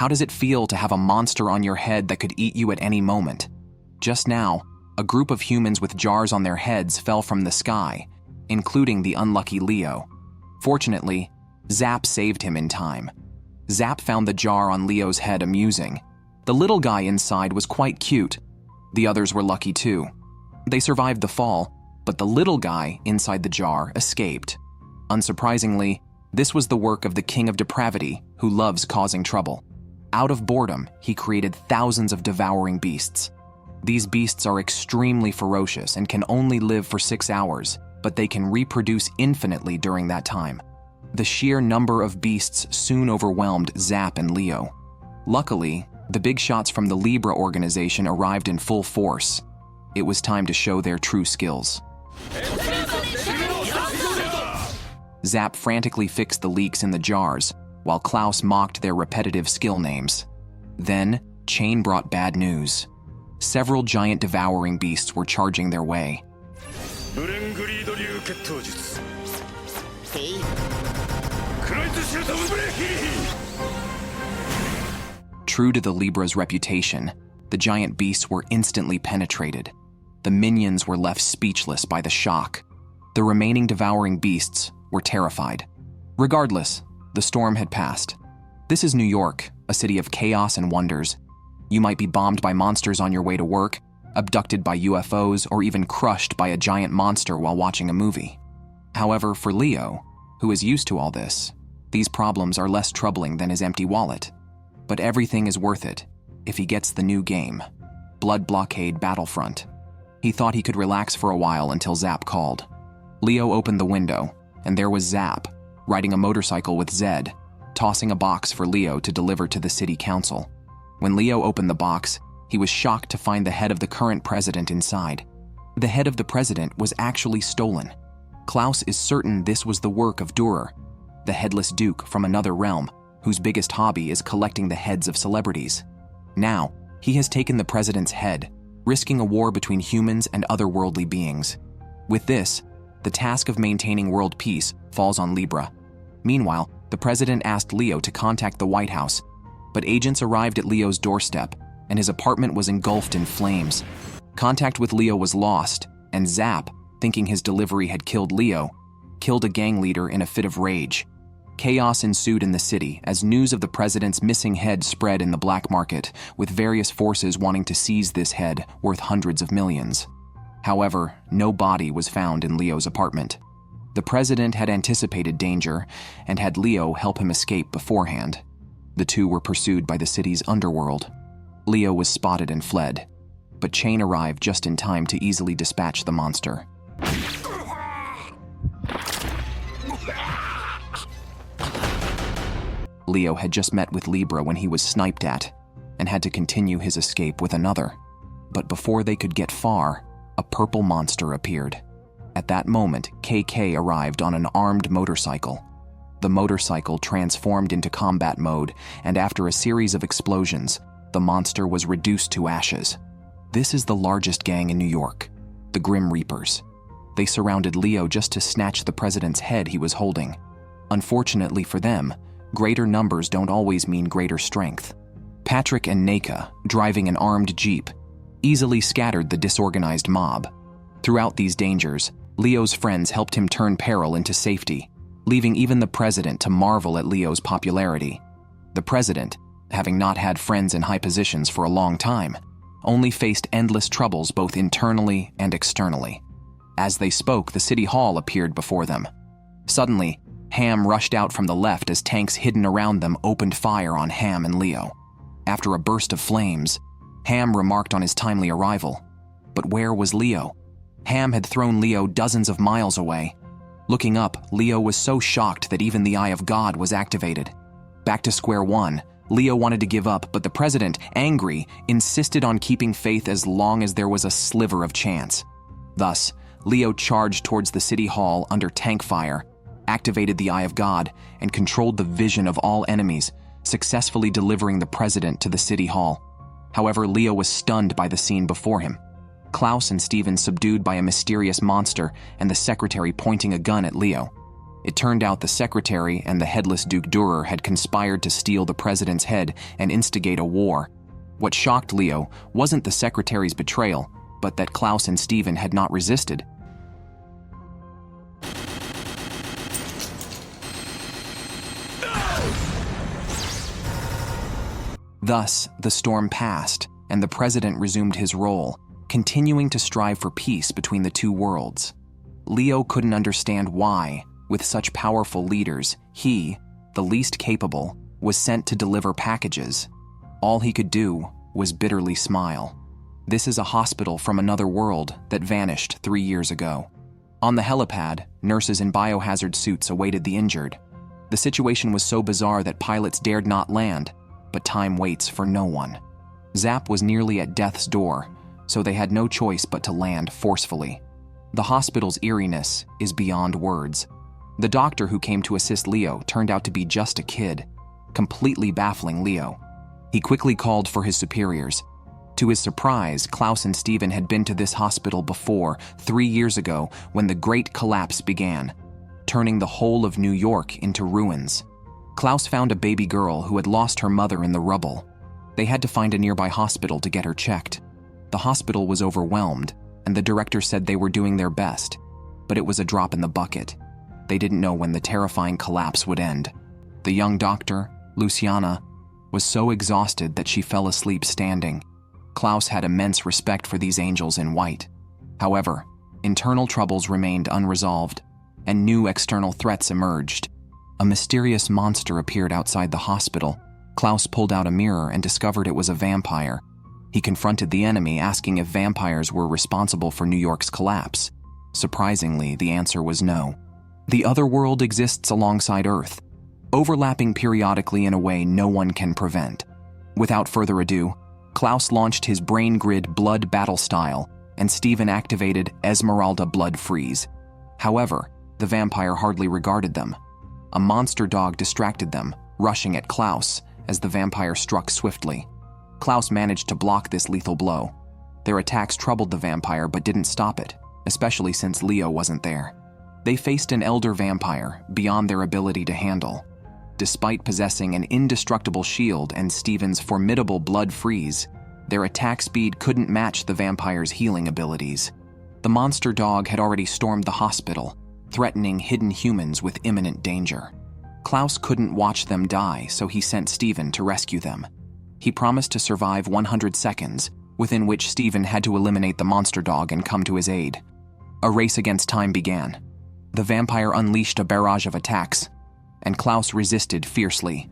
How does it feel to have a monster on your head that could eat you at any moment? Just now, a group of humans with jars on their heads fell from the sky, including the unlucky Leo. Fortunately, Zap saved him in time. Zap found the jar on Leo's head amusing. The little guy inside was quite cute. The others were lucky too. They survived the fall, but the little guy inside the jar escaped. Unsurprisingly, this was the work of the king of depravity, who loves causing trouble. Out of boredom, he created thousands of devouring beasts. These beasts are extremely ferocious and can only live for 6 hours, but they can reproduce infinitely during that time. The sheer number of beasts soon overwhelmed Zap and Leo. Luckily, the big shots from the Libra organization arrived in full force. It was time to show their true skills. Zap frantically fixed the leaks in the jars, while Klaus mocked their repetitive skill names. Then, Chain brought bad news. Several giant devouring beasts were charging their way. True to the Libra's reputation, the giant beasts were instantly penetrated. The minions were left speechless by the shock. The remaining devouring beasts were terrified. Regardless, the storm had passed. This is New York, a city of chaos and wonders. You might be bombed by monsters on your way to work, abducted by UFOs, or even crushed by a giant monster while watching a movie. However, for Leo, who is used to all this, these problems are less troubling than his empty wallet. But everything is worth it if he gets the new game, Blood Blockade Battlefront. He thought he could relax for a while until Zap called. Leo opened the window, and there was Zap, riding a motorcycle with Zed, tossing a box for Leo to deliver to the city council. When Leo opened the box, he was shocked to find the head of the current president inside. The head of the president was actually stolen. Klaus is certain this was the work of Dürer, the headless duke from another realm, whose biggest hobby is collecting the heads of celebrities. Now, he has taken the president's head, risking a war between humans and otherworldly beings. With this, the task of maintaining world peace falls on Libra. Meanwhile, the president asked Leo to contact the White House, but agents arrived at Leo's doorstep, and his apartment was engulfed in flames. Contact with Leo was lost, and Zap, thinking his delivery had killed Leo, killed a gang leader in a fit of rage. Chaos ensued in the city as news of the president's missing head spread in the black market, with various forces wanting to seize this head worth hundreds of millions. However, no body was found in Leo's apartment. The president had anticipated danger and had Leo help him escape beforehand. The two were pursued by the city's underworld. Leo was spotted and fled, but Chain arrived just in time to easily dispatch the monster. Leo had just met with Libra when he was sniped at, and had to continue his escape with another. But before they could get far, a purple monster appeared. At that moment, KK arrived on an armed motorcycle. The motorcycle transformed into combat mode, and after a series of explosions, the monster was reduced to ashes. This is the largest gang in New York, the Grim Reapers. They surrounded Leo just to snatch the president's head he was holding. Unfortunately for them, greater numbers don't always mean greater strength. Patrick and Naka, driving an armed jeep, easily scattered the disorganized mob. Throughout these dangers, Leo's friends helped him turn peril into safety, leaving even the president to marvel at Leo's popularity. The president, having not had friends in high positions for a long time, only faced endless troubles both internally and externally. As they spoke, the city hall appeared before them. Suddenly, Ham rushed out from the left as tanks hidden around them opened fire on Ham and Leo. After a burst of flames, Ham remarked on his timely arrival. But where was Leo? Ham had thrown Leo dozens of miles away. Looking up, Leo was so shocked that even the Eye of God was activated. Back to square one, Leo wanted to give up, but the president, angry, insisted on keeping faith as long as there was a sliver of chance. Thus, Leo charged towards the city hall under tank fire, activated the Eye of God, and controlled the vision of all enemies, successfully delivering the president to the city hall. However, Leo was stunned by the scene before him. Klaus and Steven subdued by a mysterious monster and the secretary pointing a gun at Leo. It turned out the secretary and the headless Duke Durer had conspired to steal the president's head and instigate a war. What shocked Leo wasn't the secretary's betrayal, but that Klaus and Steven had not resisted. Thus, the storm passed, and the president resumed his role, continuing to strive for peace between the two worlds. Leo couldn't understand why, with such powerful leaders, he, the least capable, was sent to deliver packages. All he could do was bitterly smile. This is a hospital from another world that vanished 3 years ago. On the helipad, nurses in biohazard suits awaited the injured. The situation was so bizarre that pilots dared not land, but time waits for no one. Zap was nearly at death's door, so they had no choice but to land forcefully. The hospital's eeriness is beyond words. The doctor who came to assist Leo turned out to be just a kid, completely baffling Leo. He quickly called for his superiors. To his surprise, Klaus and Steven had been to this hospital before, 3 years ago, when the Great Collapse began, turning the whole of New York into ruins. Klaus found a baby girl who had lost her mother in the rubble. They had to find a nearby hospital to get her checked. The hospital was overwhelmed, and the director said they were doing their best, but it was a drop in the bucket. They didn't know when the terrifying collapse would end. The young doctor, Luciana, was so exhausted that she fell asleep standing. Klaus had immense respect for these angels in white. However, internal troubles remained unresolved, and new external threats emerged. A mysterious monster appeared outside the hospital. Klaus pulled out a mirror and discovered it was a vampire. He confronted the enemy, asking if vampires were responsible for New York's collapse. Surprisingly, the answer was no. The other world exists alongside Earth, overlapping periodically in a way no one can prevent. Without further ado, Klaus launched his brain grid blood battle style, and Steven activated Esmeralda blood freeze. However, the vampire hardly regarded them. A monster dog distracted them, rushing at Klaus as the vampire struck swiftly. Klaus managed to block this lethal blow. Their attacks troubled the vampire but didn't stop it, especially since Leo wasn't there. They faced an elder vampire beyond their ability to handle. Despite possessing an indestructible shield and Steven's formidable blood freeze, their attack speed couldn't match the vampire's healing abilities. The monster dog had already stormed the hospital, threatening hidden humans with imminent danger. Klaus couldn't watch them die, so he sent Steven to rescue them. He promised to survive 100 seconds, within which Steven had to eliminate the monster dog and come to his aid. A race against time began. The vampire unleashed a barrage of attacks, and Klaus resisted fiercely.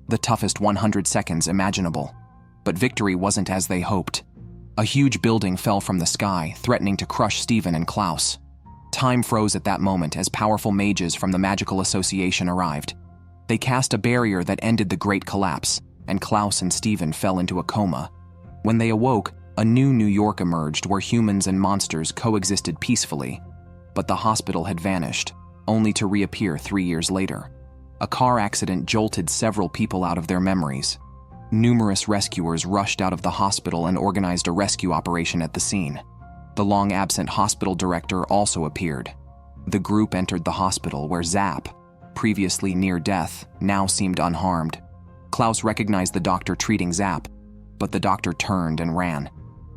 The toughest 100 seconds imaginable. But victory wasn't as they hoped. A huge building fell from the sky, threatening to crush Steven and Klaus. Time froze at that moment as powerful mages from the Magical Association arrived. They cast a barrier that ended the Great Collapse, and Klaus and Steven fell into a coma. When they awoke, a new New York emerged where humans and monsters coexisted peacefully. But the hospital had vanished, only to reappear 3 years later. A car accident jolted several people out of their memories. Numerous rescuers rushed out of the hospital and organized a rescue operation at the scene. The long-absent hospital director also appeared. The group entered the hospital where Zap, previously near death, now seemed unharmed. Klaus recognized the doctor treating Zap, but the doctor turned and ran.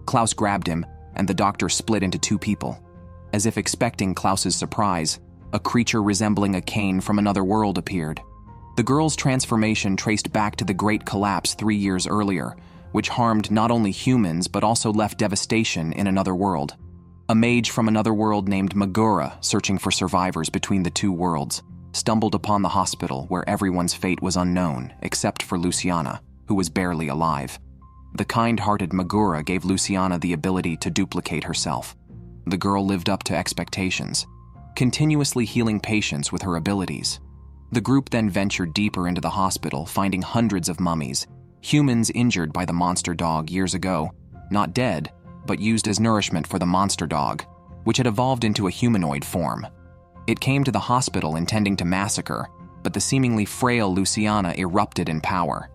Klaus grabbed him, and the doctor split into two people. As if expecting Klaus's surprise, a creature resembling a cane from another world appeared. The girl's transformation traced back to the Great Collapse 3 years earlier, which harmed not only humans but also left devastation in another world. A mage from another world named Magura, searching for survivors between the two worlds, stumbled upon the hospital where everyone's fate was unknown except for Luciana, who was barely alive. The kind-hearted Magura gave Luciana the ability to duplicate herself. The girl lived up to expectations, continuously healing patients with her abilities. The group then ventured deeper into the hospital, finding hundreds of mummies, humans injured by the monster dog years ago, not dead, but used as nourishment for the monster dog, which had evolved into a humanoid form. It came to the hospital intending to massacre, but the seemingly frail Luciana erupted in power.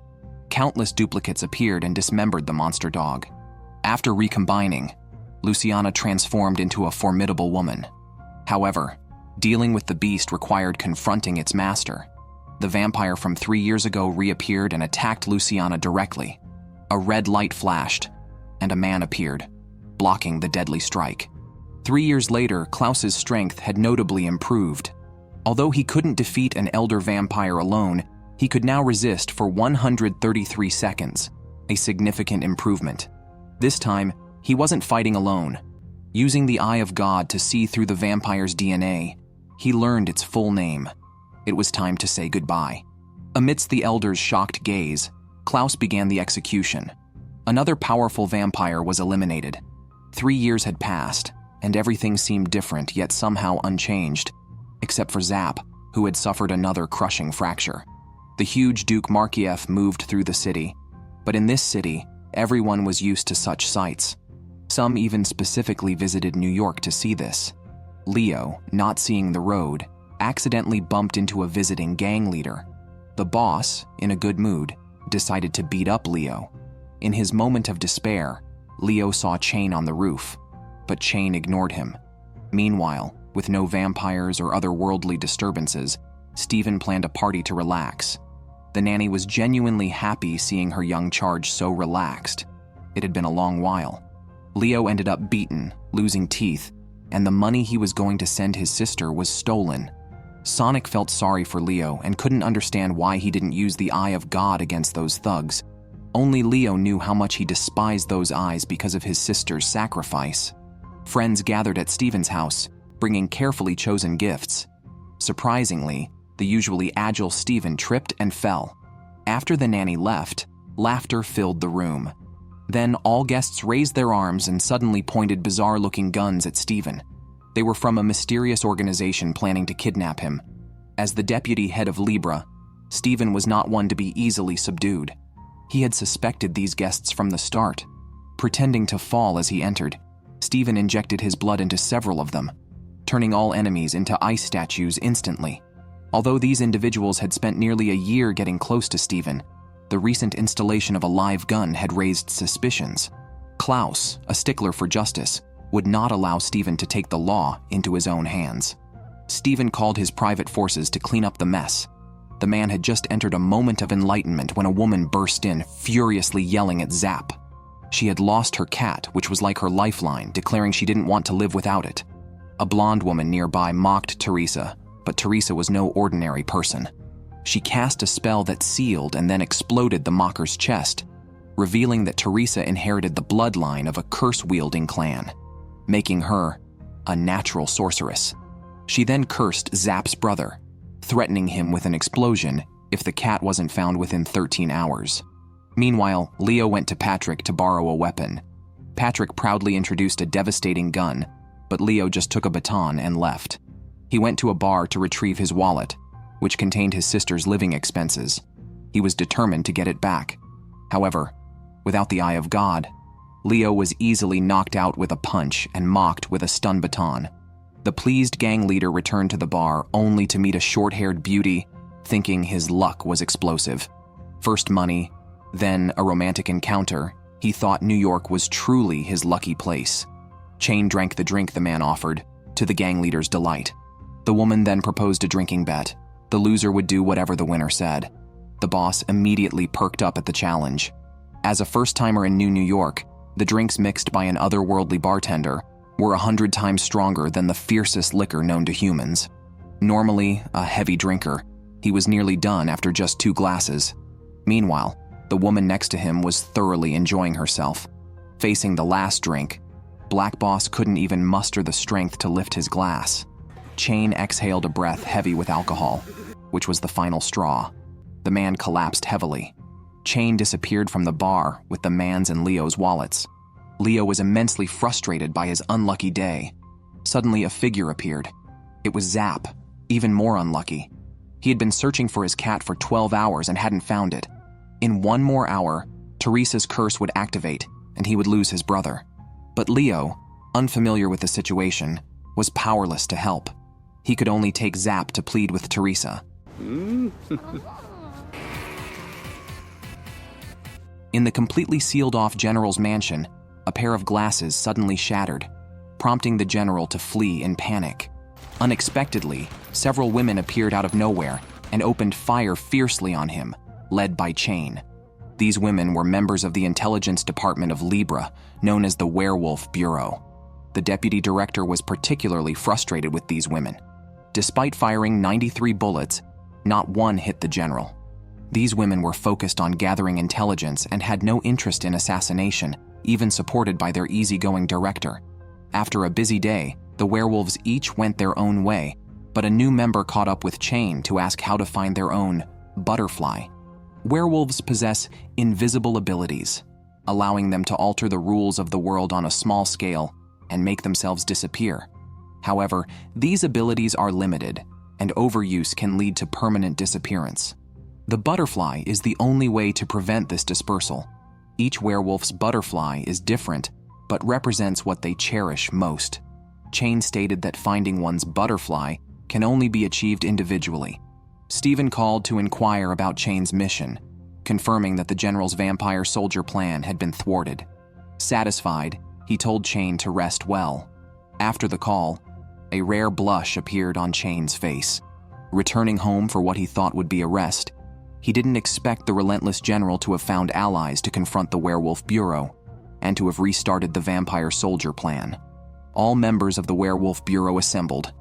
Countless duplicates appeared and dismembered the monster dog. After recombining, Luciana transformed into a formidable woman. However, Dealing with the beast required confronting its master. The vampire from 3 years ago reappeared and attacked Luciana directly. A red light flashed, and a man appeared, blocking the deadly strike. 3 years later, Klaus's strength had notably improved. Although he couldn't defeat an elder vampire alone, he could now resist for 133 seconds, a significant improvement. This time, he wasn't fighting alone. Using the Eye of God to see through the vampire's DNA, he learned its full name. It was time to say goodbye. Amidst the elder's shocked gaze, Klaus began the execution. Another powerful vampire was eliminated. 3 years had passed, and everything seemed different yet somehow unchanged, except for Zap, who had suffered another crushing fracture. The huge Duke Markiev moved through the city, but in this city, everyone was used to such sights. Some even specifically visited New York to see this. Leo, not seeing the road, accidentally bumped into a visiting gang leader. The boss, in a good mood, decided to beat up Leo. In his moment of despair, Leo saw Chain on the roof, but Chain ignored him. Meanwhile, with no vampires or other worldly disturbances, Steven planned a party to relax. The nanny was genuinely happy seeing her young charge so relaxed. It had been a long while. Leo ended up beaten, losing teeth, and the money he was going to send his sister was stolen. Sonic felt sorry for Leo and couldn't understand why he didn't use the Eye of God against those thugs. Only Leo knew how much he despised those eyes because of his sister's sacrifice. Friends gathered at Steven's house, bringing carefully chosen gifts. Surprisingly, the usually agile Steven tripped and fell. After the nanny left, laughter filled the room. Then all guests raised their arms and suddenly pointed bizarre-looking guns at Steven. They were from a mysterious organization planning to kidnap him. As the deputy head of Libra, Steven was not one to be easily subdued. He had suspected these guests from the start. Pretending to fall as he entered, Steven injected his blood into several of them, turning all enemies into ice statues instantly. Although these individuals had spent nearly a year getting close to Steven, the recent installation of a live gun had raised suspicions. Klaus, a stickler for justice, would not allow Steven to take the law into his own hands. Steven called his private forces to clean up the mess. The man had just entered a moment of enlightenment when a woman burst in, furiously yelling at Zap. She had lost her cat, which was like her lifeline, declaring she didn't want to live without it. A blonde woman nearby mocked Teresa, but Teresa was no ordinary person. She cast a spell that sealed and then exploded the mocker's chest, revealing that Teresa inherited the bloodline of a curse-wielding clan, making her a natural sorceress. She then cursed Zap's brother, threatening him with an explosion if the cat wasn't found within 13 hours. Meanwhile, Leo went to Patrick to borrow a weapon. Patrick proudly introduced a devastating gun, but Leo just took a baton and left. He went to a bar to retrieve his wallet, which contained his sister's living expenses. He was determined to get it back. However, without the Eye of God, Leo was easily knocked out with a punch and mocked with a stun baton. The pleased gang leader returned to the bar only to meet a short-haired beauty, thinking his luck was explosive. First money, then a romantic encounter, he thought New York was truly his lucky place. Chain drank the drink the man offered, to the gang leader's delight. The woman then proposed a drinking bet. The loser would do whatever the winner said. The boss immediately perked up at the challenge. As a first-timer in New York, the drinks mixed by an otherworldly bartender were 100 times stronger than the fiercest liquor known to humans. Normally a heavy drinker, he was nearly done after just 2 glasses. Meanwhile, the woman next to him was thoroughly enjoying herself. Facing the last drink, Black Boss couldn't even muster the strength to lift his glass. Chain exhaled a breath heavy with alcohol, which was the final straw. The man collapsed heavily. Chain disappeared from the bar with the man's and Leo's wallets. Leo was immensely frustrated by his unlucky day. Suddenly, a figure appeared. It was Zap, even more unlucky. He had been searching for his cat for 12 hours and hadn't found it. In 1 more hour, Teresa's curse would activate, and he would lose his brother. But Leo, unfamiliar with the situation, was powerless to help. He could only take Zap to plead with Teresa. In the completely sealed-off general's mansion, a pair of glasses suddenly shattered, prompting the general to flee in panic. Unexpectedly, several women appeared out of nowhere and opened fire fiercely on him, led by Chain. These women were members of the intelligence department of Libra, known as the Werewolf Bureau. The deputy director was particularly frustrated with these women. Despite firing 93 bullets, not one hit the general. These women were focused on gathering intelligence and had no interest in assassination, even supported by their easygoing director. After a busy day, the werewolves each went their own way, but a new member caught up with Chain to ask how to find their own butterfly. Werewolves possess invisible abilities, allowing them to alter the rules of the world on a small scale and make themselves disappear. However, these abilities are limited, and overuse can lead to permanent disappearance. The butterfly is the only way to prevent this dispersal. Each werewolf's butterfly is different, but represents what they cherish most. Chain stated that finding one's butterfly can only be achieved individually. Stephen called to inquire about Chain's mission, confirming that the general's vampire soldier plan had been thwarted. Satisfied, he told Chain to rest well. After the call, a rare blush appeared on Chain's face. Returning home for what he thought would be a rest, he didn't expect the relentless general to have found allies to confront the Werewolf Bureau and to have restarted the vampire soldier plan. All members of the Werewolf Bureau assembled,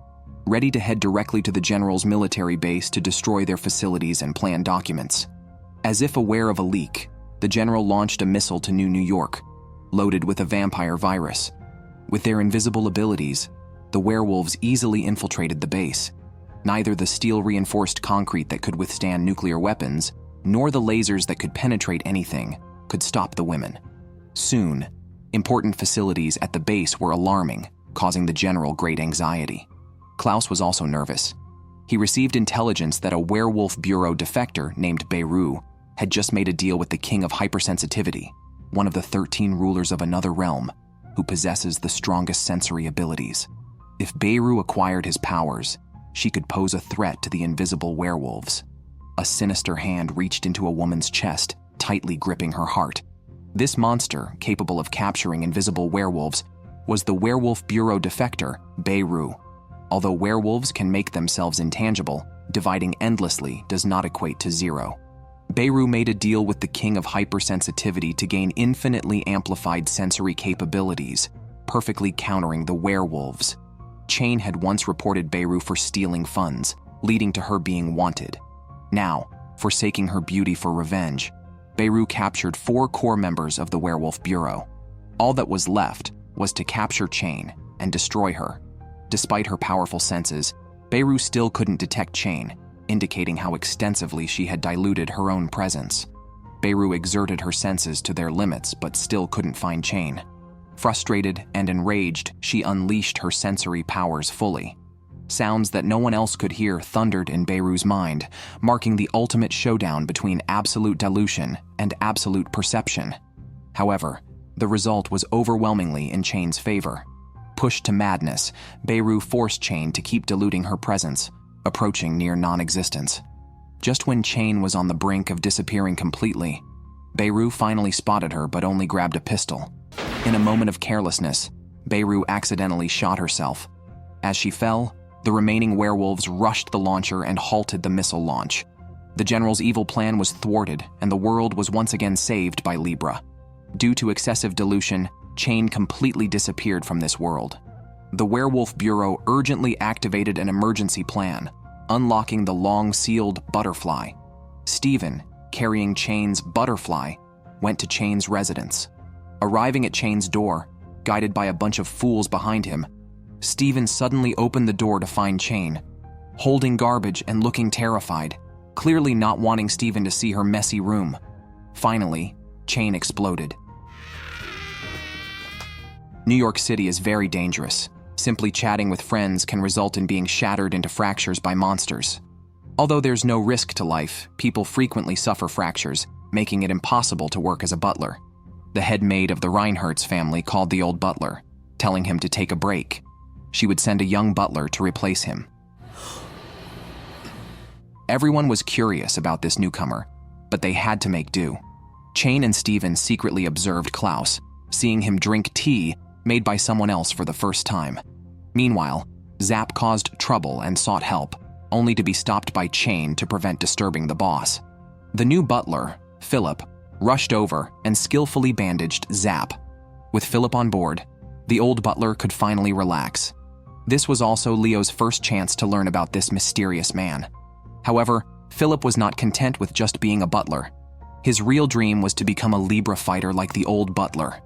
ready to head directly to the general's military base to destroy their facilities and plan documents. As if aware of a leak, the general launched a missile to New York, loaded with a vampire virus. With their invisible abilities, the werewolves easily infiltrated the base. Neither the steel-reinforced concrete that could withstand nuclear weapons, nor the lasers that could penetrate anything, could stop the women. Soon, important facilities at the base were alarming, causing the general great anxiety. Klaus was also nervous. He received intelligence that a Werewolf Bureau defector named Beirut had just made a deal with the King of Hypersensitivity, one of the 13 rulers of another realm, who possesses the strongest sensory abilities. If Beirut acquired his powers, she could pose a threat to the invisible werewolves. A sinister hand reached into a woman's chest, tightly gripping her heart. This monster, capable of capturing invisible werewolves, was the Werewolf Bureau defector, Beirut. Although werewolves can make themselves intangible, dividing endlessly does not equate to zero. Beirut made a deal with the King of Hypersensitivity to gain infinitely amplified sensory capabilities, perfectly countering the werewolves. Chain had once reported Beirut for stealing funds, leading to her being wanted. Now, forsaking her beauty for revenge, Beirut captured 4 core members of the Werewolf Bureau. All that was left was to capture Chain and destroy her. Despite her powerful senses, Beirut still couldn't detect Chain, indicating how extensively she had diluted her own presence. Beirut exerted her senses to their limits but still couldn't find Chain. Frustrated and enraged, she unleashed her sensory powers fully. Sounds that no one else could hear thundered in Beirut's mind, marking the ultimate showdown between absolute dilution and absolute perception. However, the result was overwhelmingly in Chain's favor. Pushed to madness, Beirut forced Chain to keep diluting her presence, approaching near non-existence. Just when Chain was on the brink of disappearing completely, Beirut finally spotted her but only grabbed a pistol. In a moment of carelessness, Beirut accidentally shot herself. As she fell, the remaining werewolves rushed the launcher and halted the missile launch. The general's evil plan was thwarted, and the world was once again saved by Libra. Due to excessive dilution, Chain completely disappeared from this world. The Werewolf Bureau urgently activated an emergency plan, unlocking the long-sealed butterfly. Stephen, carrying Chain's butterfly, went to Chain's residence. Arriving at Chain's door, guided by a bunch of fools behind him, Stephen suddenly opened the door to find Chain, holding garbage and looking terrified, clearly not wanting Stephen to see her messy room. Finally, Chain exploded. New York City is very dangerous. Simply chatting with friends can result in being shattered into fractures by monsters. Although there's no risk to life, people frequently suffer fractures, making it impossible to work as a butler. The head maid of the Reinhardt's family called the old butler, telling him to take a break. She would send a young butler to replace him. Everyone was curious about this newcomer, but they had to make do. Chain and Stephen secretly observed Klaus, seeing him drink tea made by someone else for the first time. Meanwhile, Zap caused trouble and sought help, only to be stopped by Chain to prevent disturbing the boss. The new butler, Philip, rushed over and skillfully bandaged Zap. With Philip on board, the old butler could finally relax. This was also Leo's first chance to learn about this mysterious man. However, Philip was not content with just being a butler. His real dream was to become a Libra fighter like the old butler.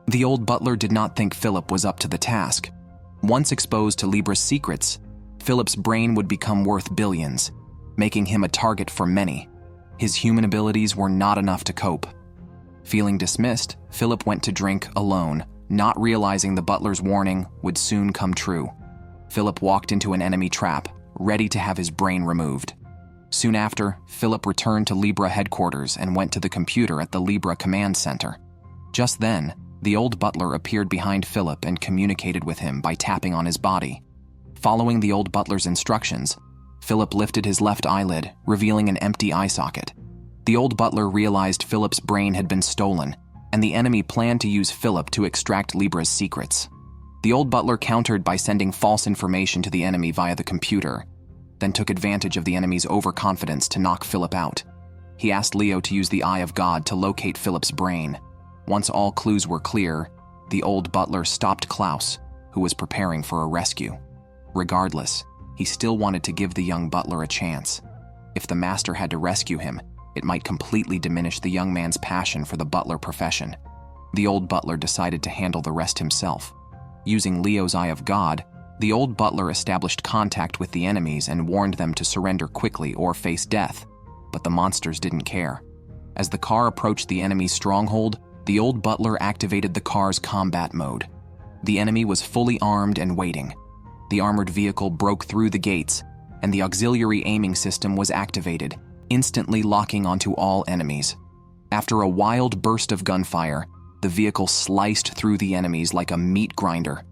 The old butler did not think Philip was up to the task. Once exposed to Libra's secrets, Philip's brain would become worth billions, making him a target for many. His human abilities were not enough to cope. Feeling dismissed, Philip went to drink alone, not realizing the butler's warning would soon come true. Philip walked into an enemy trap, ready to have his brain removed. Soon after, Philip returned to Libra headquarters and went to the computer at the Libra command center. Just then, the old butler appeared behind Philip and communicated with him by tapping on his body. Following the old butler's instructions, Philip lifted his left eyelid, revealing an empty eye socket. The old butler realized Philip's brain had been stolen, and the enemy planned to use Philip to extract Libra's secrets. The old butler countered by sending false information to the enemy via the computer, then took advantage of the enemy's overconfidence to knock Philip out. He asked Leo to use the Eye of God to locate Philip's brain. Once all clues were clear, the old butler stopped Klaus, who was preparing for a rescue. Regardless, he still wanted to give the young butler a chance. If the master had to rescue him, it might completely diminish the young man's passion for the butler profession. The old butler decided to handle the rest himself. Using Leo's Eye of God, the old butler established contact with the enemies and warned them to surrender quickly or face death, but the monsters didn't care. As the car approached the enemy's stronghold, the old butler activated the car's combat mode. The enemy was fully armed and waiting. The armored vehicle broke through the gates, and the auxiliary aiming system was activated, instantly locking onto all enemies. After a wild burst of gunfire, the vehicle sliced through the enemies like a meat grinder.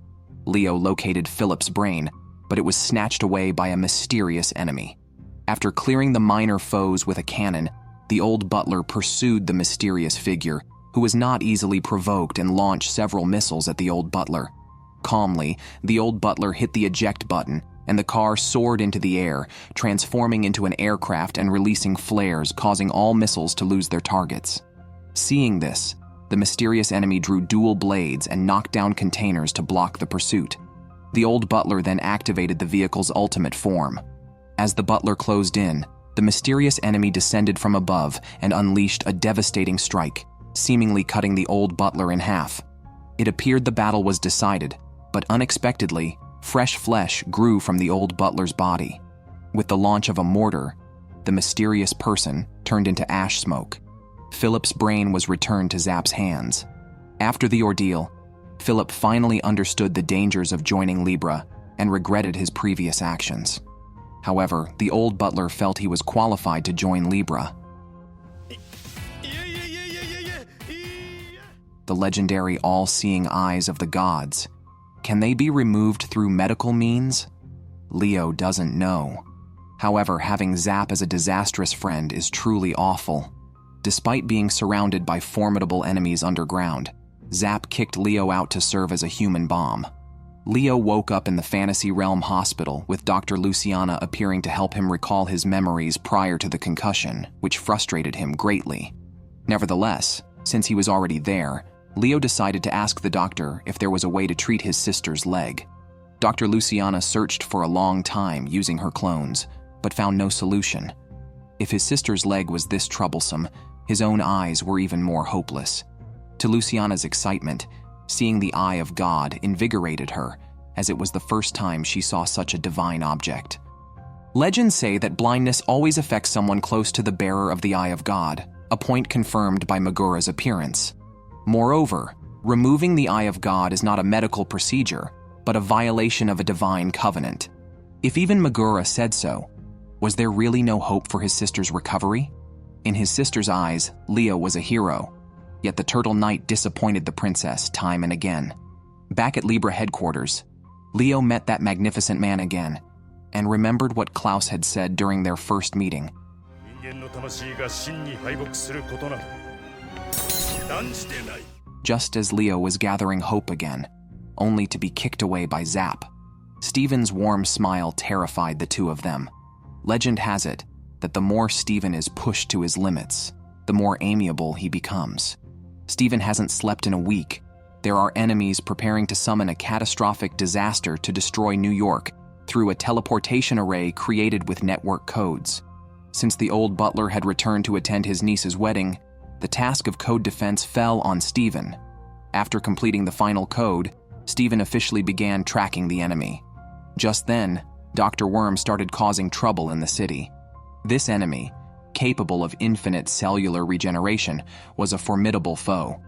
Leo located Philip's brain, but it was snatched away by a mysterious enemy. After clearing the minor foes with a cannon, the old butler pursued the mysterious figure, who was not easily provoked, and launched several missiles at the old butler. Calmly, the old butler hit the eject button, and the car soared into the air, transforming into an aircraft and releasing flares, causing all missiles to lose their targets. Seeing this, the mysterious enemy drew dual blades and knocked down containers to block the pursuit. The old butler then activated the vehicle's ultimate form. As the butler closed in, the mysterious enemy descended from above and unleashed a devastating strike, seemingly cutting the old butler in half. It appeared the battle was decided, but unexpectedly, fresh flesh grew from the old butler's body. With the launch of a mortar, the mysterious person turned into ash smoke. Philip's brain was returned to Zap's hands. After the ordeal, Philip finally understood the dangers of joining Libra and regretted his previous actions. However, the old butler felt he was qualified to join Libra. The legendary all-seeing eyes of the gods. Can they be removed through medical means? Leo doesn't know. However, having Zap as a disastrous friend is truly awful. Despite being surrounded by formidable enemies underground, Zap kicked Leo out to serve as a human bomb. Leo woke up in the Fantasy Realm hospital, with Dr. Luciana appearing to help him recall his memories prior to the concussion, which frustrated him greatly. Nevertheless, since he was already there, Leo decided to ask the doctor if there was a way to treat his sister's leg. Dr. Luciana searched for a long time using her clones, but found no solution. If his sister's leg was this troublesome, his own eyes were even more hopeless. To Luciana's excitement, seeing the Eye of God invigorated her, as it was the first time she saw such a divine object. Legends say that blindness always affects someone close to the bearer of the Eye of God, a point confirmed by Megura's appearance. Moreover, removing the Eye of God is not a medical procedure, but a violation of a divine covenant. If even Megura said so, was there really no hope for his sister's recovery? In his sister's eyes, Leo was a hero, yet the Turtle Knight disappointed the princess time and again. Back at Libra headquarters, Leo met that magnificent man again, and remembered what Klaus had said during their first meeting. Just as Leo was gathering hope again, only to be kicked away by Zap. Steven's warm smile terrified the two of them. Legend has it that the more Steven is pushed to his limits, the more amiable he becomes. Steven hasn't slept in a week. There are enemies preparing to summon a catastrophic disaster to destroy New York through a teleportation array created with network codes. Since the old butler had returned to attend his niece's wedding, the task of code defense fell on Steven. After completing the final code, Steven officially began tracking the enemy. Just then, Dr. Worm started causing trouble in the city. This enemy, capable of infinite cellular regeneration, was a formidable foe.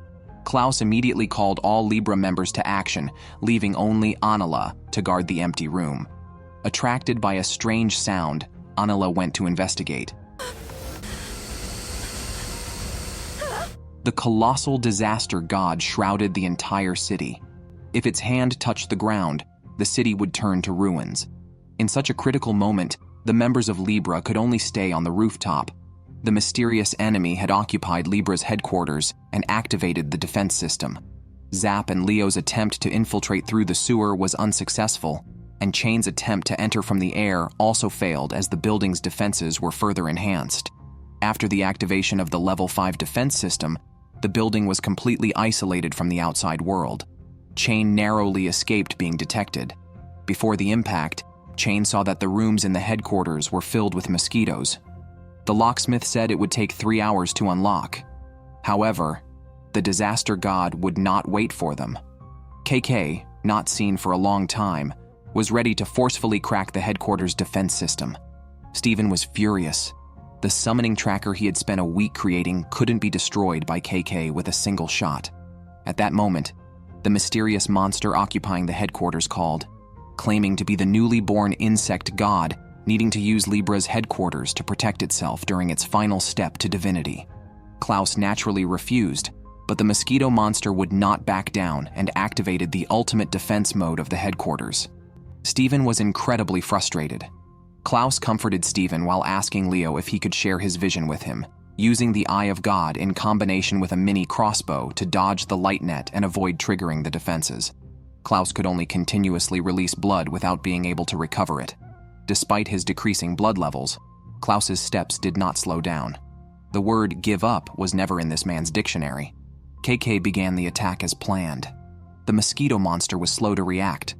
Klaus immediately called all Libra members to action, leaving only Anila to guard the empty room. Attracted by a strange sound, Anila went to investigate. The colossal disaster god shrouded the entire city. If its hand touched the ground, the city would turn to ruins. In such a critical moment, the members of Libra could only stay on the rooftop. The mysterious enemy had occupied Libra's headquarters and activated the defense system. Zap and Leo's attempt to infiltrate through the sewer was unsuccessful, and Chain's attempt to enter from the air also failed as the building's defenses were further enhanced. After the activation of the Level 5 defense system, the building was completely isolated from the outside world. Chain narrowly escaped being detected. Before the impact, Chain saw that the rooms in the headquarters were filled with mosquitoes. The locksmith said it would take 3 hours to unlock. However, the disaster god would not wait for them. KK, not seen for a long time, was ready to forcefully crack the headquarters' defense system. Steven was furious. The summoning tracker he had spent a week creating couldn't be destroyed by KK with a single shot. At that moment, the mysterious monster occupying the headquarters called, claiming to be the newly born insect god needing to use Libra's headquarters to protect itself during its final step to divinity. Klaus naturally refused, but the mosquito monster would not back down and activated the ultimate defense mode of the headquarters. Steven was incredibly frustrated. Klaus comforted Steven while asking Leo if he could share his vision with him, using the Eye of God in combination with a mini crossbow to dodge the light net and avoid triggering the defenses. Klaus could only continuously release blood without being able to recover it. Despite his decreasing blood levels, Klaus's steps did not slow down. The word "give up" was never in this man's dictionary. KK began the attack as planned. The mosquito monster was slow to react.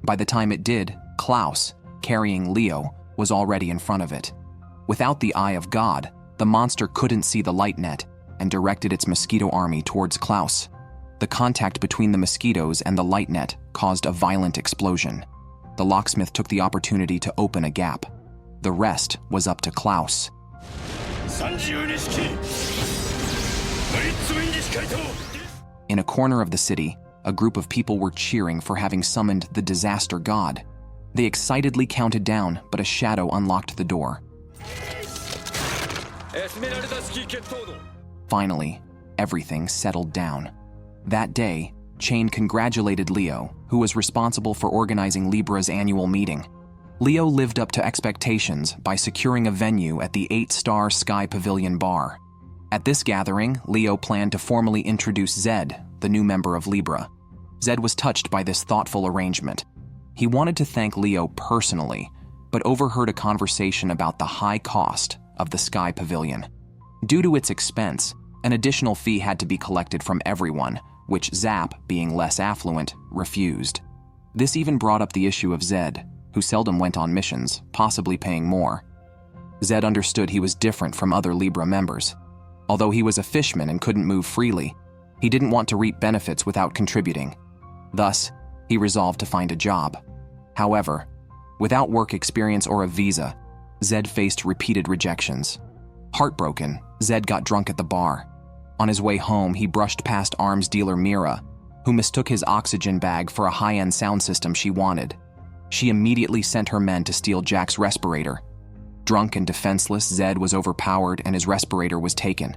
By the time it did, Klaus, carrying Leo, was already in front of it. Without the Eye of God, the monster couldn't see the light net and directed its mosquito army towards Klaus. The contact between the mosquitoes and the light net caused a violent explosion. The locksmith took the opportunity to open a gap. The rest was up to Klaus. In a corner of the city, a group of people were cheering for having summoned the disaster god. They excitedly counted down, but a shadow unlocked the door. Finally, everything settled down. That day, Chain congratulated Leo, who was responsible for organizing Libra's annual meeting. Leo lived up to expectations by securing a venue at the 8-star Sky Pavilion bar. At this gathering, Leo planned to formally introduce Zed, the new member of Libra. Zed was touched by this thoughtful arrangement. He wanted to thank Leo personally, but overheard a conversation about the high cost of the Sky Pavilion. Due to its expense, an additional fee had to be collected from everyone, which Zap, being less affluent, refused. This even brought up the issue of Zed, who seldom went on missions, possibly paying more. Zed understood he was different from other Libra members. Although he was a fishman and couldn't move freely, he didn't want to reap benefits without contributing. Thus, he resolved to find a job. However, without work experience or a visa, Zed faced repeated rejections. Heartbroken, Zed got drunk at the bar. On his way home, he brushed past arms dealer Mira, who mistook his oxygen bag for a high-end sound system she wanted. She immediately sent her men to steal Jack's respirator. Drunk and defenseless, Zed was overpowered and his respirator was taken.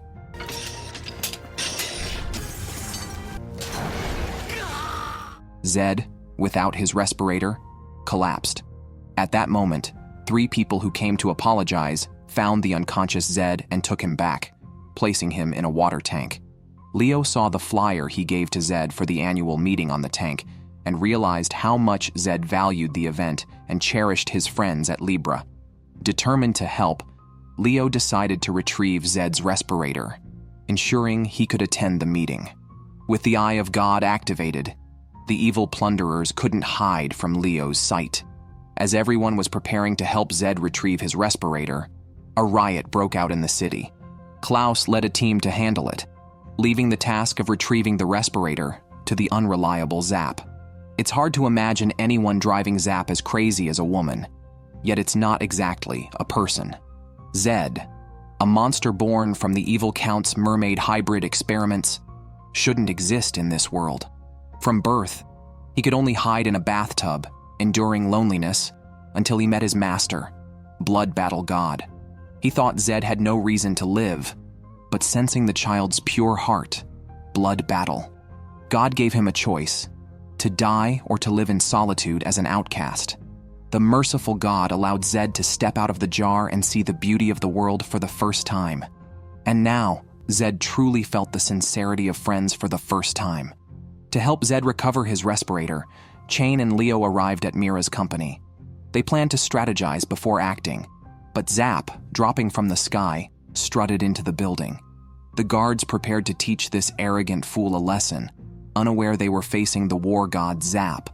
Zed, without his respirator, collapsed. At that moment, 3 people who came to apologize found the unconscious Zed and took him back, placing him in a water tank. Leo saw the flyer he gave to Zed for the annual meeting on the tank, and realized how much Zed valued the event and cherished his friends at Libra. Determined to help, Leo decided to retrieve Zed's respirator, ensuring he could attend the meeting. With the Eye of God activated, the evil plunderers couldn't hide from Leo's sight. As everyone was preparing to help Zed retrieve his respirator, a riot broke out in the city. Klaus led a team to handle it, leaving the task of retrieving the respirator to the unreliable Zap. It's hard to imagine anyone driving Zap as crazy as a woman, yet it's not exactly a person. Zed, a monster born from the evil Count's mermaid hybrid experiments, shouldn't exist in this world. From birth, he could only hide in a bathtub, enduring loneliness, until he met his master, Blood Battle God. He thought Zed had no reason to live, but sensing the child's pure heart, Blood Battle, God gave him a choice, to die or to live in solitude as an outcast. The merciful God allowed Zed to step out of the jar and see the beauty of the world for the first time. And now, Zed truly felt the sincerity of friends for the first time. To help Zed recover his respirator, Chain and Leo arrived at Mira's company. They planned to strategize before acting, but Zap, dropping from the sky, strutted into the building. The guards prepared to teach this arrogant fool a lesson, unaware they were facing the war god Zap.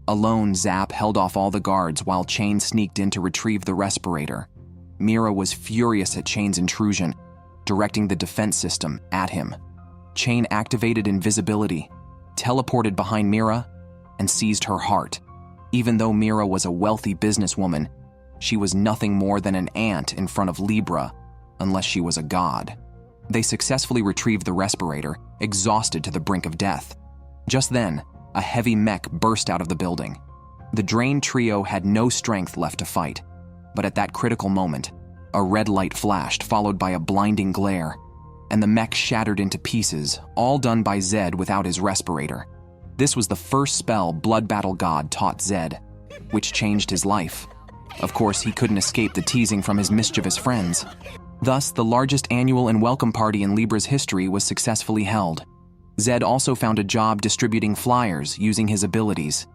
Alone, Zap held off all the guards while Chain sneaked in to retrieve the respirator. Mira was furious at Chain's intrusion, directing the defense system at him. Chain activated invisibility, teleported behind Mira, and seized her heart. Even though Mira was a wealthy businesswoman, she was nothing more than an ant in front of Libra, unless she was a god. They successfully retrieved the respirator, exhausted to the brink of death. Just then, a heavy mech burst out of the building. The drained trio had no strength left to fight, but at that critical moment, a red light flashed, followed by a blinding glare, and the mech shattered into pieces, all done by Zed without his respirator. This was the first spell Blood Battle God taught Zed, which changed his life. Of course, he couldn't escape the teasing from his mischievous friends. Thus, the largest annual and welcome party in Libra's history was successfully held. Zed also found a job distributing flyers using his abilities.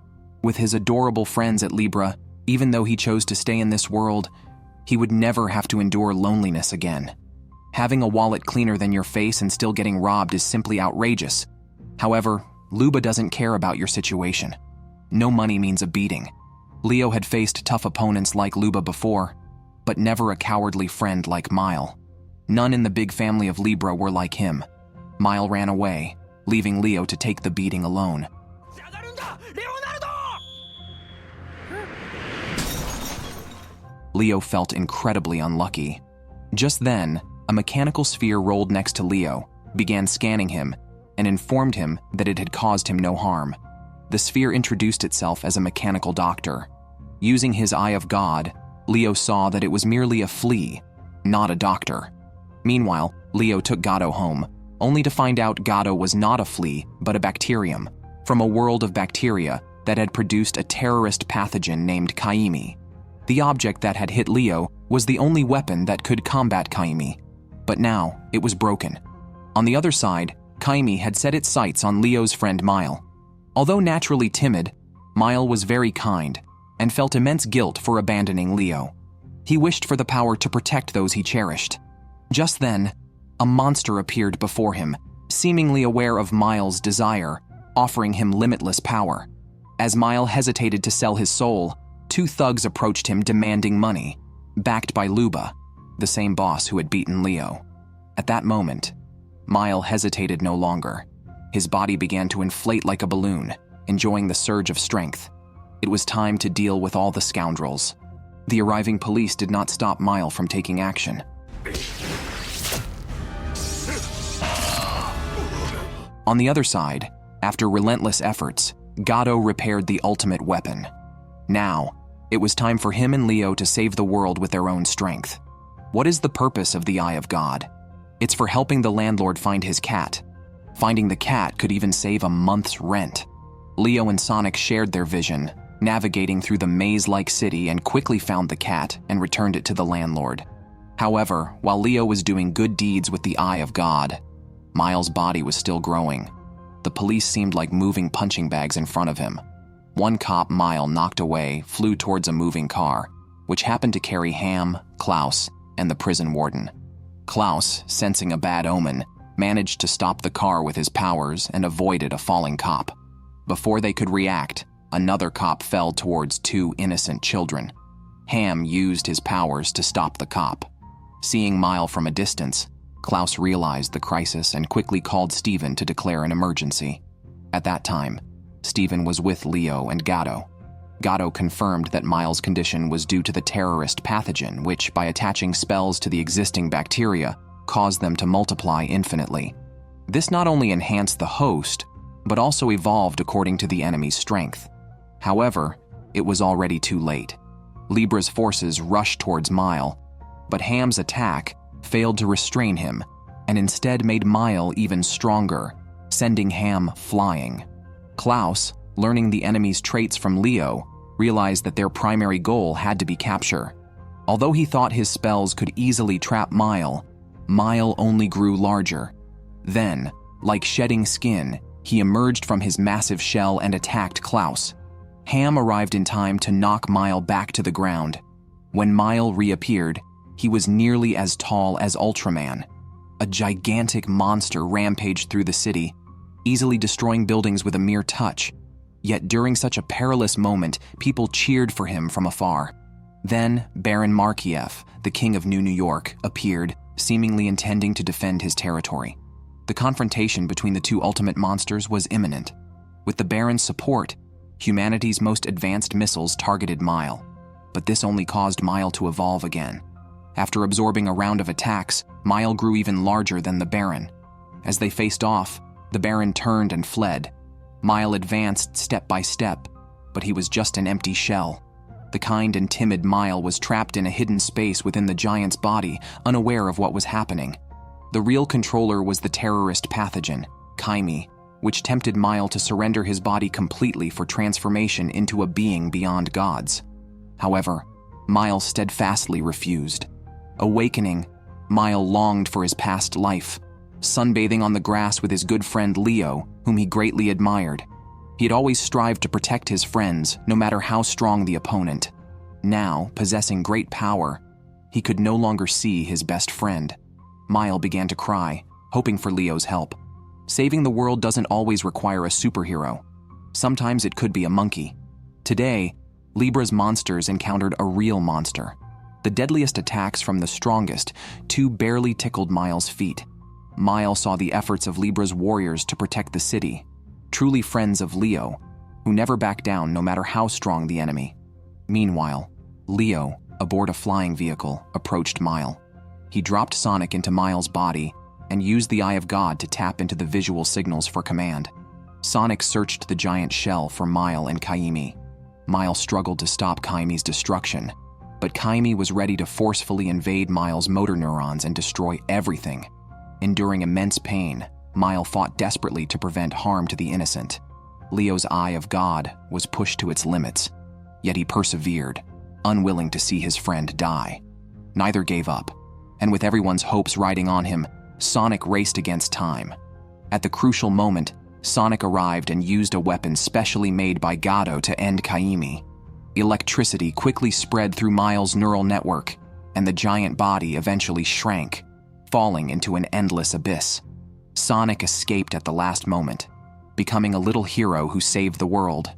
With his adorable friends at Libra, even though he chose to stay in this world, he would never have to endure loneliness again. Having a wallet cleaner than your face and still getting robbed is simply outrageous. However, Luba doesn't care about your situation. No money means a beating. Leo had faced tough opponents like Luba before, but never a cowardly friend like Mile. None in the big family of Libra were like him. Mile ran away, leaving Leo to take the beating alone. Leo felt incredibly unlucky. Just then, a mechanical sphere rolled next to Leo, began scanning him, and informed him that it had caused him no harm. The sphere introduced itself as a mechanical doctor. Using his Eye of God, Leo saw that it was merely a flea, not a doctor. Meanwhile, Leo took Gato home, only to find out Gato was not a flea, but a bacterium, from a world of bacteria that had produced a terrorist pathogen named Kaimi. The object that had hit Leo was the only weapon that could combat Kaimi, but now it was broken. On the other side, Kaimi had set its sights on Leo's friend Mile. Although naturally timid, Mile was very kind and felt immense guilt for abandoning Leo. He wished for the power to protect those he cherished. Just then, a monster appeared before him, seemingly aware of Mile's desire, offering him limitless power. As Mile hesitated to sell his soul, two thugs approached him demanding money, backed by Luba, the same boss who had beaten Leo. At that moment, Mile hesitated no longer. His body began to inflate like a balloon, enjoying the surge of strength. It was time to deal with all the scoundrels. The arriving police did not stop Mile from taking action. On the other side, after relentless efforts, Gato repaired the ultimate weapon. Now, it was time for him and Leo to save the world with their own strength. What is the purpose of the Eye of God? It's for helping the landlord find his cat. Finding the cat could even save a month's rent. Leo and Sonic shared their vision, navigating through the maze-like city, and quickly found the cat and returned it to the landlord. However, while Leo was doing good deeds with the Eye of God, Miles' body was still growing. The police seemed like moving punching bags in front of him. One cop Mile knocked away flew towards a moving car, which happened to carry Ham, Klaus, and the prison warden. Klaus, sensing a bad omen, managed to stop the car with his powers and avoided a falling cop. Before they could react, another cop fell towards two innocent children. Ham used his powers to stop the cop. Seeing Mile from a distance, Klaus realized the crisis and quickly called Steven to declare an emergency. At that time, Steven was with Leo and Gatto. Gatto confirmed that Miles' condition was due to the terrorist pathogen, which, by attaching spells to the existing bacteria, caused them to multiply infinitely. This not only enhanced the host, but also evolved according to the enemy's strength. However, it was already too late. Libra's forces rushed towards Mile, but Ham's attack failed to restrain him and instead made Mile even stronger, sending Ham flying. Klaus, learning the enemy's traits from Leo, realized that their primary goal had to be capture. Although he thought his spells could easily trap Mile, Mile only grew larger. Then, like shedding skin, he emerged from his massive shell and attacked Klaus. Ham arrived in time to knock Mile back to the ground. When Mile reappeared, he was nearly as tall as Ultraman. A gigantic monster rampaged through the city, easily destroying buildings with a mere touch. Yet during such a perilous moment, people cheered for him from afar. Then Baron Markiev, the king of New York, appeared, seemingly intending to defend his territory. The confrontation between the two ultimate monsters was imminent. With the Baron's support, humanity's most advanced missiles targeted Mile. But this only caused Mile to evolve again. After absorbing a round of attacks, Mile grew even larger than the Baron. As they faced off, the Baron turned and fled. Mile advanced step by step, but he was just an empty shell. The kind and timid Mile was trapped in a hidden space within the giant's body, unaware of what was happening. The real controller was the terrorist pathogen, Gimats, which tempted Mile to surrender his body completely for transformation into a being beyond gods. However, Mile steadfastly refused. Awakening, Mile longed for his past life, sunbathing on the grass with his good friend Leo, whom he greatly admired. He had always strived to protect his friends, no matter how strong the opponent. Now, possessing great power, he could no longer see his best friend. Mile began to cry, hoping for Leo's help. Saving the world doesn't always require a superhero. Sometimes it could be a monkey. Today, Libra's monsters encountered a real monster. The deadliest attacks from the strongest, two barely tickled Mile's feet. Mile saw the efforts of Libra's warriors to protect the city, truly friends of Leo, who never backed down no matter how strong the enemy. Meanwhile, Leo, aboard a flying vehicle, approached Mile. He dropped Sonic into Mile's body and used the Eye of God to tap into the visual signals for command. Sonic searched the giant shell for Mile and Gimats. Mile struggled to stop Gimats' destruction, but Gimats was ready to forcefully invade Mile's motor neurons and destroy everything. Enduring immense pain, Mile fought desperately to prevent harm to the innocent. Leo's Eye of God was pushed to its limits, yet he persevered, unwilling to see his friend die. Neither gave up, and with everyone's hopes riding on him, Sonic raced against time. At the crucial moment, Sonic arrived and used a weapon specially made by Gatto to end Gimats. Electricity quickly spread through Miles' neural network, and the giant body eventually shrank, falling into an endless abyss. Sonic escaped at the last moment, becoming a little hero who saved the world.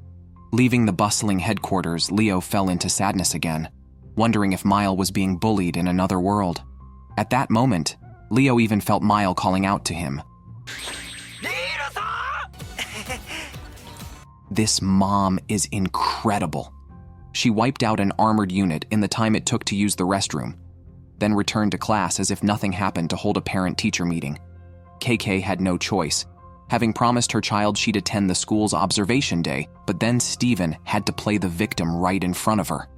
Leaving the bustling headquarters, Leo fell into sadness again, wondering if Mile was being bullied in another world. At that moment, Leo even felt Mile calling out to him. This mom is incredible. She wiped out an armored unit in the time it took to use the restroom, then returned to class as if nothing happened to hold a parent-teacher meeting. KK had no choice, having promised her child she'd attend the school's observation day, but then Steven had to play the victim right in front of her.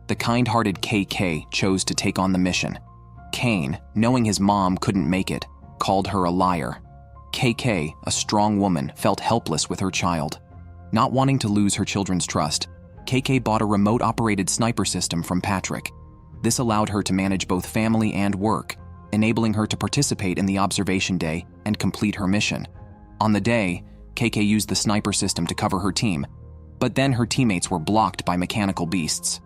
The kind-hearted KK chose to take on the mission. Kane, knowing his mom couldn't make it, called her a liar. KK, a strong woman, felt helpless with her child. Not wanting to lose her children's trust, KK bought a remote-operated sniper system from Patrick. This allowed her to manage both family and work, enabling her to participate in the observation day and complete her mission. On the day, KK used the sniper system to cover her team, but then her teammates were blocked by mechanical beasts.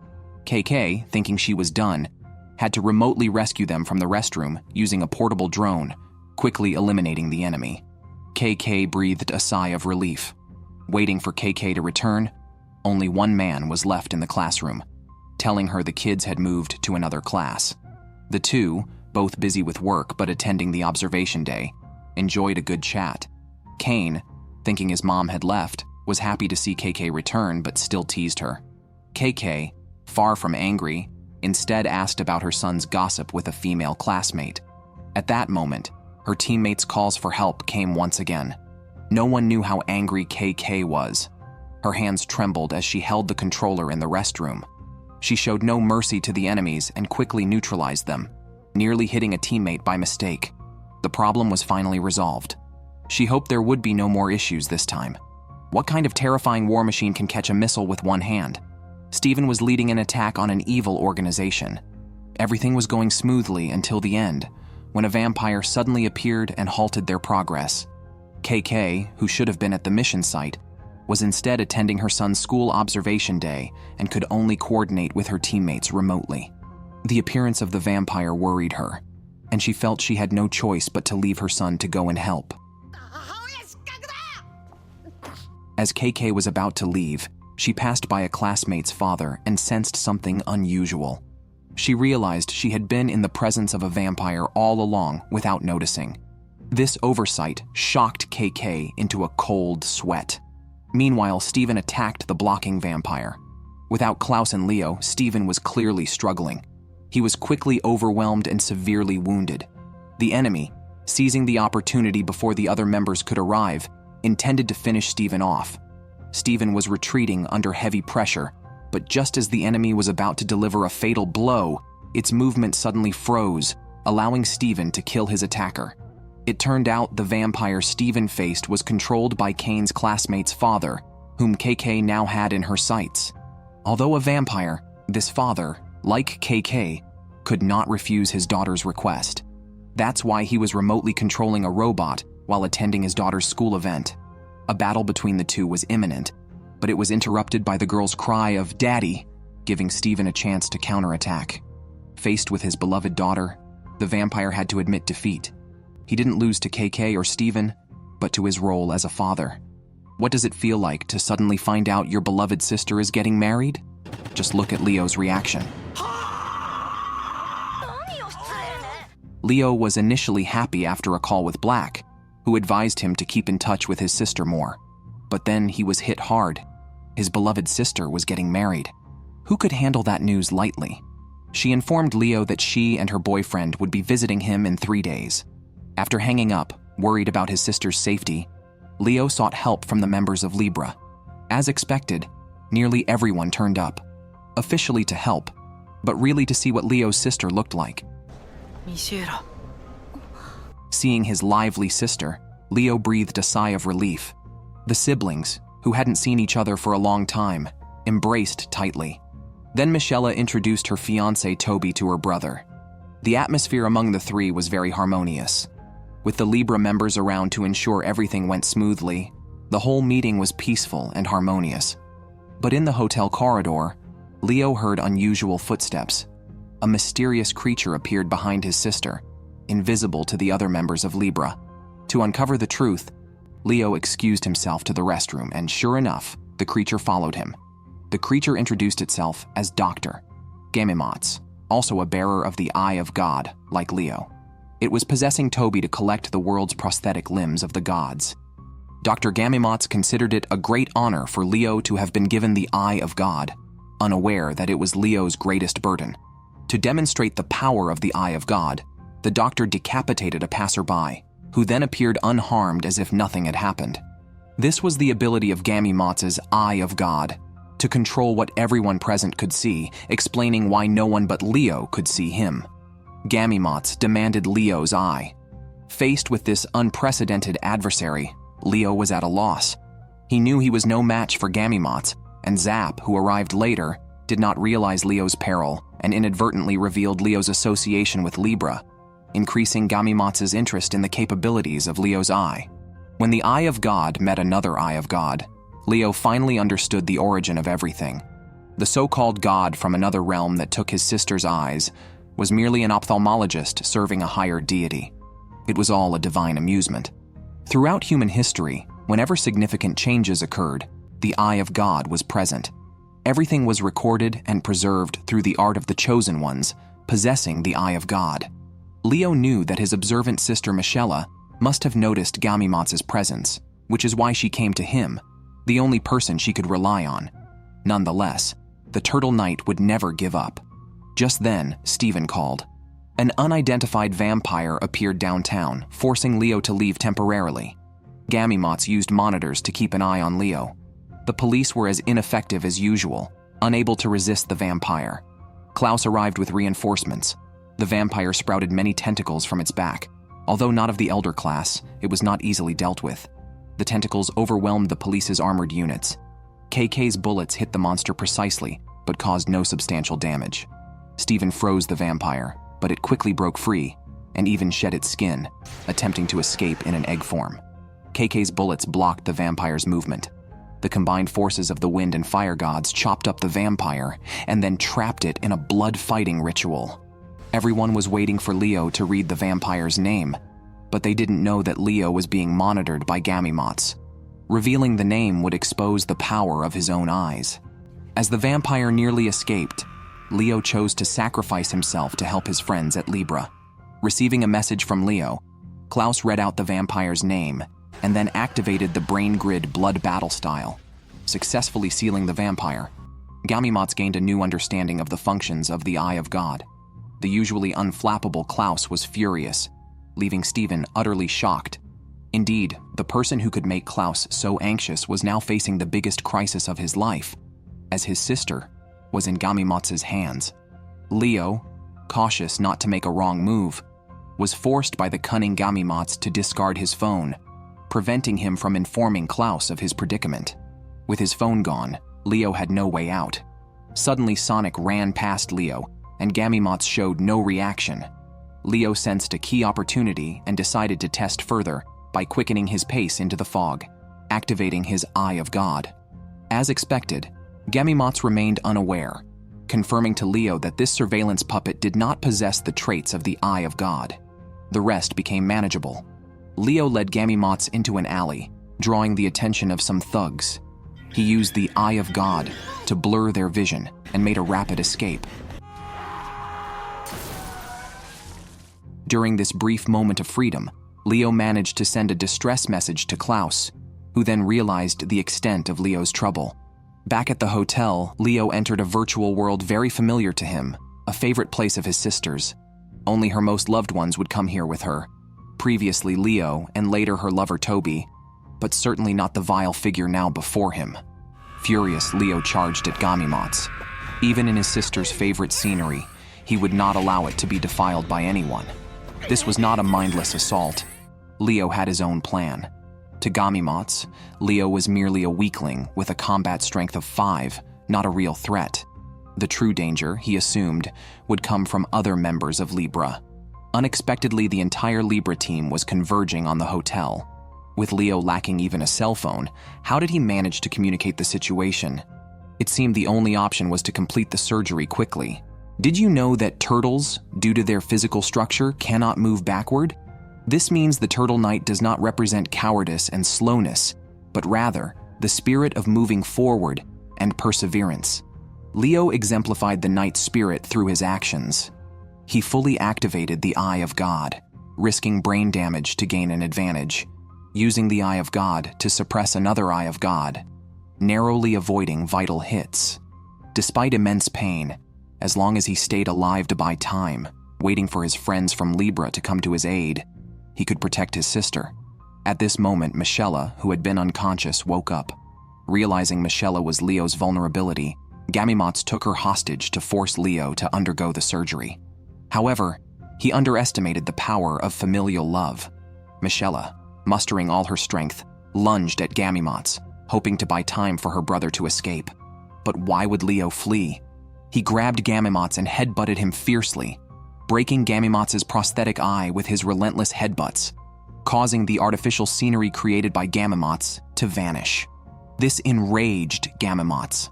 KK, thinking she was done, had to remotely rescue them from the restroom using a portable drone, quickly eliminating the enemy. KK breathed a sigh of relief. Waiting for KK to return, only one man was left in the classroom, telling her the kids had moved to another class. The two, both busy with work but attending the observation day, enjoyed a good chat. Kane, thinking his mom had left, was happy to see KK return but still teased her. KK, far from angry, instead asked about her son's gossip with a female classmate. At that moment, her teammates' calls for help came once again. No one knew how angry KK was. Her hands trembled as she held the controller in the restroom. She showed no mercy to the enemies and quickly neutralized them, nearly hitting a teammate by mistake. The problem was finally resolved. She hoped there would be no more issues this time. What kind of terrifying war machine can catch a missile with one hand? Steven was leading an attack on an evil organization. Everything was going smoothly until the end, when a vampire suddenly appeared and halted their progress. KK, who should have been at the mission site, was instead attending her son's school observation day and could only coordinate with her teammates remotely. The appearance of the vampire worried her, and she felt she had no choice but to leave her son to go and help. As KK was about to leave, she passed by a classmate's father and sensed something unusual. She realized she had been in the presence of a vampire all along without noticing. This oversight shocked KK into a cold sweat. Meanwhile, Steven attacked the blocking vampire. Without Klaus and Leo, Steven was clearly struggling. He was quickly overwhelmed and severely wounded. The enemy, seizing the opportunity before the other members could arrive, intended to finish Steven off. Steven was retreating under heavy pressure, but just as the enemy was about to deliver a fatal blow, its movement suddenly froze, allowing Steven to kill his attacker. It turned out the vampire Steven faced was controlled by Kane's classmate's father, whom KK now had in her sights. Although a vampire, this father, like KK, could not refuse his daughter's request. That's why he was remotely controlling a robot while attending his daughter's school event. A battle between the two was imminent, but it was interrupted by the girl's cry of "Daddy," giving Steven a chance to counterattack. Faced with his beloved daughter, the vampire had to admit defeat. He didn't lose to KK or Steven, but to his role as a father. What does it feel like to suddenly find out your beloved sister is getting married? Just look at Leo's reaction. Leo was initially happy after a call with Black, who advised him to keep in touch with his sister more. But then he was hit hard. His beloved sister was getting married. Who could handle that news lightly? She informed Leo that she and her boyfriend would be visiting him in 3 days. After hanging up, worried about his sister's safety, Leo sought help from the members of Libra. As expected, nearly everyone turned up, officially to help, but really to see what Leo's sister looked like. Michella. Seeing his lively sister, Leo breathed a sigh of relief. The siblings, who hadn't seen each other for a long time, embraced tightly. Then Michella introduced her fiancé Toby to her brother. The atmosphere among the three was very harmonious. With the Libra members around to ensure everything went smoothly, the whole meeting was peaceful and harmonious. But in the hotel corridor, Leo heard unusual footsteps. A mysterious creature appeared behind his sister, invisible to the other members of Libra. To uncover the truth, Leo excused himself to the restroom, and sure enough, the creature followed him. The creature introduced itself as Dr. Gimats, also a bearer of the Eye of God, like Leo. It was possessing Toby to collect the world's prosthetic limbs of the gods. Dr. Gimats considered it a great honor for Leo to have been given the Eye of God, unaware that it was Leo's greatest burden. To demonstrate the power of the Eye of God, the doctor decapitated a passerby, who then appeared unharmed as if nothing had happened. This was the ability of Gimats' Eye of God, to control what everyone present could see, explaining why no one but Leo could see him. Gimats demanded Leo's eye. Faced with this unprecedented adversary, Leo was at a loss. He knew he was no match for Gimats, and Zap, who arrived later, did not realize Leo's peril and inadvertently revealed Leo's association with Libra. increasing Gamimats's interest in the capabilities of Leo's eye. When the eye of God met another eye of God, Leo finally understood the origin of everything. The so-called God from another realm that took his sister's eyes was merely an ophthalmologist serving a higher deity. It was all a divine amusement. Throughout human history, whenever significant changes occurred, the eye of God was present. Everything was recorded and preserved through the art of the chosen ones, possessing the eye of God. Leo knew that his observant sister Michella must have noticed Gamimats's presence, which is why she came to him, the only person she could rely on. Nonetheless, the Turtle Knight would never give up. Just then, Stephen called. An unidentified vampire appeared downtown, forcing Leo to leave temporarily. Gamimats used monitors to keep an eye on Leo. The police were as ineffective as usual, unable to resist the vampire. Klaus arrived with reinforcements. The vampire sprouted many tentacles from its back. Although not of the elder class, it was not easily dealt with. The tentacles overwhelmed the police's armored units. KK's bullets hit the monster precisely, but caused no substantial damage. Stephen froze the vampire, but it quickly broke free, and even shed its skin, attempting to escape in an egg form. KK's bullets blocked the vampire's movement. The combined forces of the wind and fire gods chopped up the vampire and then trapped it in a blood-fighting ritual. Everyone was waiting for Leo to read the vampire's name, but they didn't know that Leo was being monitored by Gamimats. Revealing the name would expose the power of his own eyes. As the vampire nearly escaped, Leo chose to sacrifice himself to help his friends at Libra. Receiving a message from Leo, Klaus read out the vampire's name and then activated the brain grid blood battle style, successfully sealing the vampire. Gamimats gained a new understanding of the functions of the Eye of God. The usually unflappable Klaus was furious, leaving Stephen utterly shocked. Indeed, the person who could make Klaus so anxious was now facing the biggest crisis of his life, as his sister was in Gamimats's hands. Leo, cautious not to make a wrong move, was forced by the cunning Gamimats to discard his phone, preventing him from informing Klaus of his predicament. With his phone gone, Leo had no way out. Suddenly, Sonic ran past Leo, and Gamimats showed no reaction. Leo sensed a key opportunity and decided to test further by quickening his pace into the fog, activating his Eye of God. As expected, Gamimats remained unaware, confirming to Leo that this surveillance puppet did not possess the traits of the Eye of God. The rest became manageable. Leo led Gamimats into an alley, drawing the attention of some thugs. He used the Eye of God to blur their vision and made a rapid escape. During this brief moment of freedom, Leo managed to send a distress message to Klaus, who then realized the extent of Leo's trouble. Back at the hotel, Leo entered a virtual world very familiar to him, a favorite place of his sister's. Only her most loved ones would come here with her. Previously Leo, and later her lover Toby, but certainly not the vile figure now before him. Furious, Leo charged at Gamimats. Even in his sister's favorite scenery, he would not allow it to be defiled by anyone. This was not a mindless assault. Leo had his own plan. To Gamimats, Leo was merely a weakling with a combat strength of 5, not a real threat. The true danger, he assumed, would come from other members of Libra. Unexpectedly, the entire Libra team was converging on the hotel. With Leo lacking even a cell phone, how did he manage to communicate the situation? It seemed the only option was to complete the surgery quickly. Did you know that turtles, due to their physical structure, cannot move backward? This means the Turtle Knight does not represent cowardice and slowness, but rather the spirit of moving forward and perseverance. Leo exemplified the Knight's spirit through his actions. He fully activated the Eye of God, risking brain damage to gain an advantage, using the Eye of God to suppress another Eye of God, narrowly avoiding vital hits. Despite immense pain, as long as he stayed alive to buy time, waiting for his friends from Libra to come to his aid, he could protect his sister. At this moment, Michella, who had been unconscious, woke up. Realizing Michella was Leo's vulnerability, Gamimats took her hostage to force Leo to undergo the surgery. However, he underestimated the power of familial love. Michella, mustering all her strength, lunged at Gamimats, hoping to buy time for her brother to escape. But why would Leo flee? He grabbed Gamimats and headbutted him fiercely. breaking Gimats' prosthetic eye with his relentless headbutts, causing the artificial scenery created by Gimats to vanish. This enraged Gimats.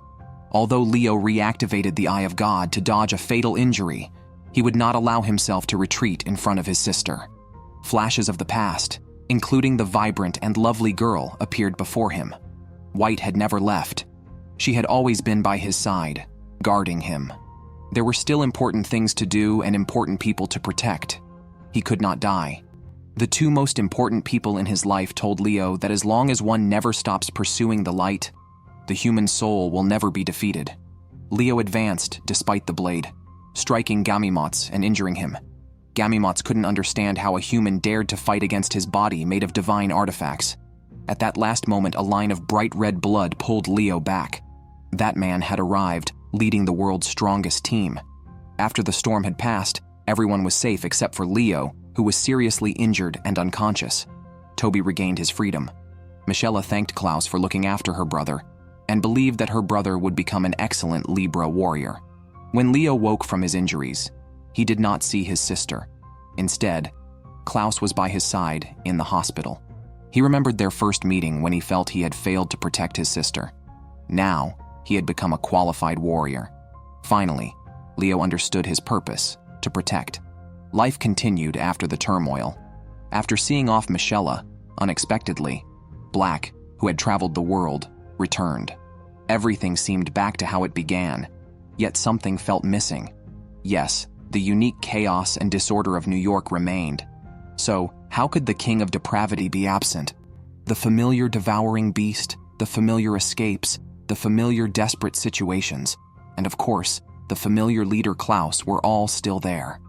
Although Leo reactivated the Eye of God to dodge a fatal injury, he would not allow himself to retreat in front of his sister. Flashes of the past, including the vibrant and lovely girl, appeared before him. White had never left. She had always been by his side, guarding him. There were still important things to do and important people to protect. He could not die. The two most important people in his life told Leo that as long as one never stops pursuing the light, the human soul will never be defeated. Leo advanced despite the blade, striking Gimats and injuring him. Gimats couldn't understand how a human dared to fight against his body made of divine artifacts. At that last moment, a line of bright red blood pulled Leo back. That man had arrived, leading the world's strongest team. After the storm had passed, everyone was safe except for Leo, who was seriously injured and unconscious. Toby regained his freedom. Michella thanked Klaus for looking after her brother, and believed that her brother would become an excellent Libra warrior. When Leo woke from his injuries, he did not see his sister. Instead, Klaus was by his side in the hospital. He remembered their first meeting when he felt he had failed to protect his sister. Now, he had become a qualified warrior. Finally, Leo understood his purpose: to protect. Life continued after the turmoil. After seeing off Michella, unexpectedly, Black, who had traveled the world, returned. Everything seemed back to how it began, yet something felt missing. Yes, the unique chaos and disorder of New York remained. So, how could the king of depravity be absent? The familiar devouring beast, the familiar escapes, the familiar desperate situations, and of course, the familiar leader Klaus were all still there.